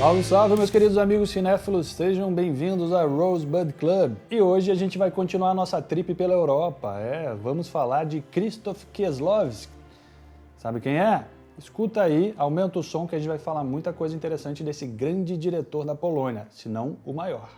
Salve, salve, meus queridos amigos cinéfilos, sejam bem-vindos a Rosebud Club. E hoje a gente vai continuar a nossa trip pela Europa. Vamos falar de Krzysztof Kieslowski. Sabe quem é? Escuta aí, aumenta o som que a gente vai falar muita coisa interessante desse grande diretor da Polônia, se não o maior.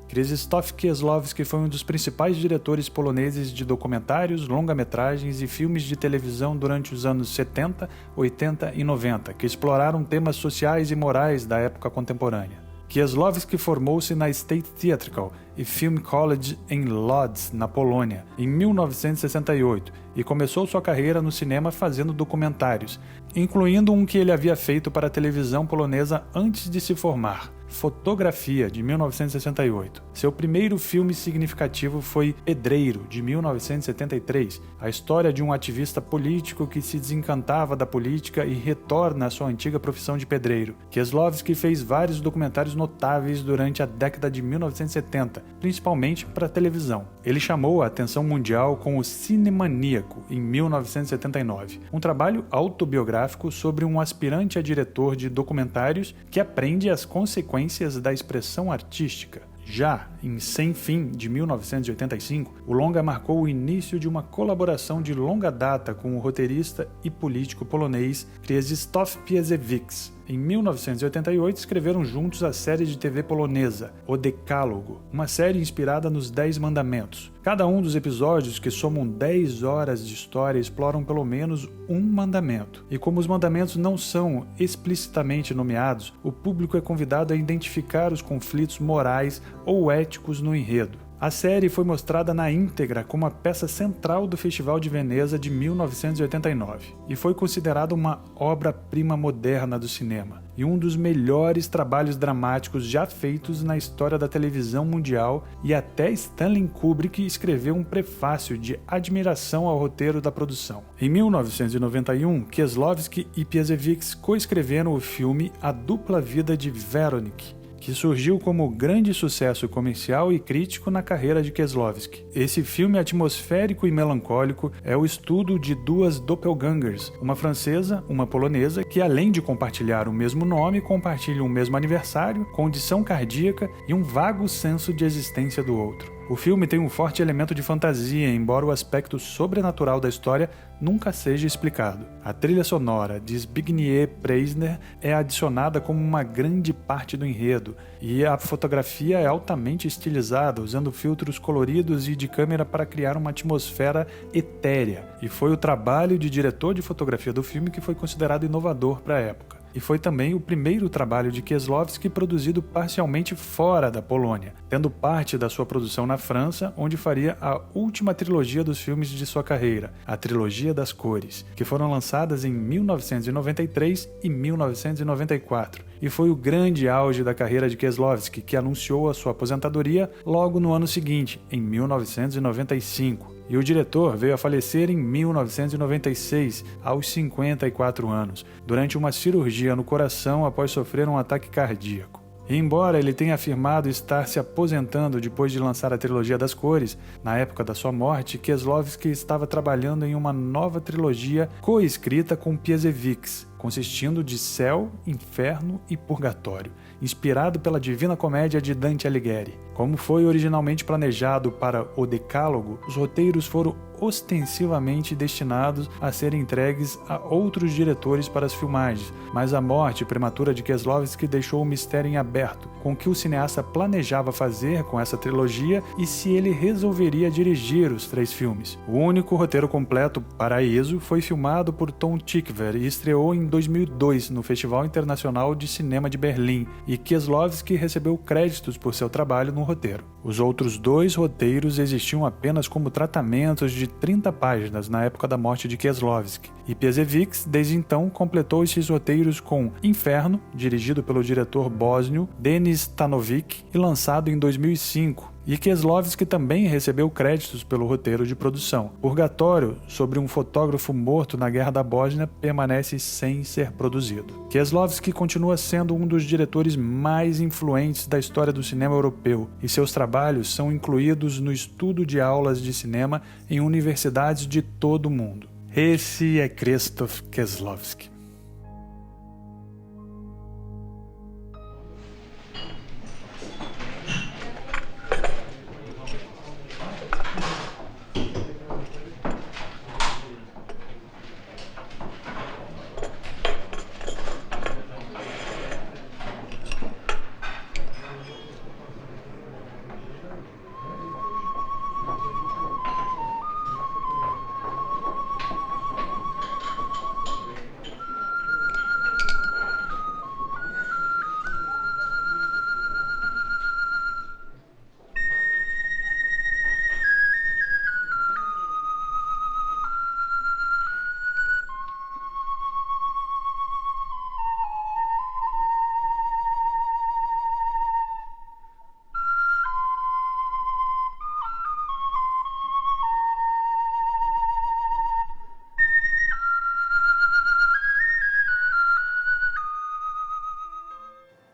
Krzysztof Kieslowski foi um dos principais diretores poloneses de documentários, longa-metragens e filmes de televisão durante os anos 70, 80 e 90, que exploraram temas sociais e morais da época contemporânea. Kieslowski formou-se na State Theatrical e Film College em Lodz, na Polônia, em 1968 e começou sua carreira no cinema fazendo documentários, incluindo um que ele havia feito para a televisão polonesa antes de se formar, Fotografia, de 1968. Seu primeiro filme significativo foi Pedreiro, de 1973, a história de um ativista político que se desencantava da política e retorna à sua antiga profissão de pedreiro. Kieslowski fez vários documentários notáveis durante a década de 1970, principalmente para a televisão. Ele chamou a atenção mundial com o Cinemaníaco, em 1979, um trabalho autobiográfico sobre um aspirante a diretor de documentários que aprende as consequências da expressão artística. Já em Sem Fim, de 1985, o longa marcou o início de uma colaboração de longa data com o roteirista e político polonês Krzysztof Piasecki. Em 1988, escreveram juntos a série de TV polonesa, O Decálogo, uma série inspirada nos 10 Mandamentos. Cada um dos episódios, que somam 10 horas de história, exploram pelo menos um mandamento. E como os mandamentos não são explicitamente nomeados, o público é convidado a identificar os conflitos morais ou éticos no enredo. A série foi mostrada na íntegra como a peça central do Festival de Veneza de 1989 e foi considerada uma obra-prima moderna do cinema e um dos melhores trabalhos dramáticos já feitos na história da televisão mundial, e até Stanley Kubrick escreveu um prefácio de admiração ao roteiro da produção. Em 1991, Kieslowski e Piasecki coescreveram o filme A Dupla Vida de Veronique, que surgiu como grande sucesso comercial e crítico na carreira de Kieslowski. Esse filme atmosférico e melancólico é o estudo de duas doppelgangers, uma francesa, uma polonesa, que além de compartilhar o mesmo nome, compartilham o mesmo aniversário, condição cardíaca e um vago senso de existência do outro. O filme tem um forte elemento de fantasia, embora o aspecto sobrenatural da história nunca seja explicado. A trilha sonora de Zbigniew Preisner é adicionada como uma grande parte do enredo, e a fotografia é altamente estilizada, usando filtros coloridos e de câmera para criar uma atmosfera etérea, e foi o trabalho de diretor de fotografia do filme que foi considerado inovador para a época. E foi também o primeiro trabalho de Kieslowski produzido parcialmente fora da Polônia, tendo parte da sua produção na França, onde faria a última trilogia dos filmes de sua carreira, a Trilogia das Cores, que foram lançadas em 1993 e 1994, e foi o grande auge da carreira de Kieslowski, que anunciou a sua aposentadoria logo no ano seguinte, em 1995. E o diretor veio a falecer em 1996, aos 54 anos, durante uma cirurgia no coração após sofrer um ataque cardíaco. E embora ele tenha afirmado estar se aposentando depois de lançar a Trilogia das Cores, na época da sua morte, Kieslowski estava trabalhando em uma nova trilogia coescrita com Piasecki, consistindo de Céu, Inferno e Purgatório, inspirado pela Divina Comédia de Dante Alighieri. Como foi originalmente planejado para O Decálogo, os roteiros foram ostensivamente destinados a serem entregues a outros diretores para as filmagens, mas a morte prematura de Kieslowski deixou o mistério em aberto, com o que o cineasta planejava fazer com essa trilogia e se ele resolveria dirigir os 3 filmes. O único roteiro completo, Paraíso, foi filmado por Tom Tykwer e estreou em 2002 no Festival Internacional de Cinema de Berlim, e Kieslowski recebeu créditos por seu trabalho no roteiro. Os outros 2 roteiros existiam apenas como tratamentos de 30 páginas na época da morte de Kieslowski, e Piasecki, desde então, completou esses roteiros com Inferno, dirigido pelo diretor bósnio Denis Stanovic e lançado em 2005, E Kieslowski também recebeu créditos pelo roteiro de produção. Purgatório, sobre um fotógrafo morto na Guerra da Bósnia, permanece sem ser produzido. Kieslowski continua sendo um dos diretores mais influentes da história do cinema europeu, e seus trabalhos são incluídos no estudo de aulas de cinema em universidades de todo o mundo. Esse é Krzysztof Kieslowski.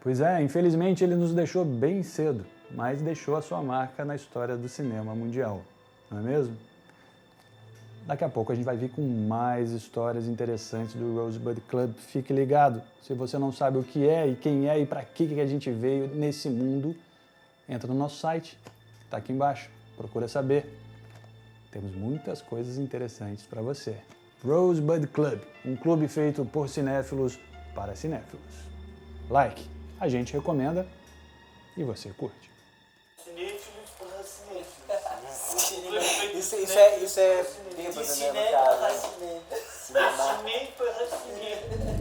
Pois é, infelizmente ele nos deixou bem cedo, mas deixou a sua marca na história do cinema mundial, não é mesmo? Daqui a pouco a gente vai vir com mais histórias interessantes do Rosebud Club. Fique ligado, se você não sabe o que é e quem é e para que a gente veio nesse mundo, entra no nosso site, tá aqui embaixo, procura saber. Temos muitas coisas interessantes para você. Rosebud Club, um clube feito por cinéfilos para cinéfilos. Like, a gente recomenda e você curte. Cinéfilos para cinéfilos. Isso é bêbado, né, no caso. Cinema para cinéfilos.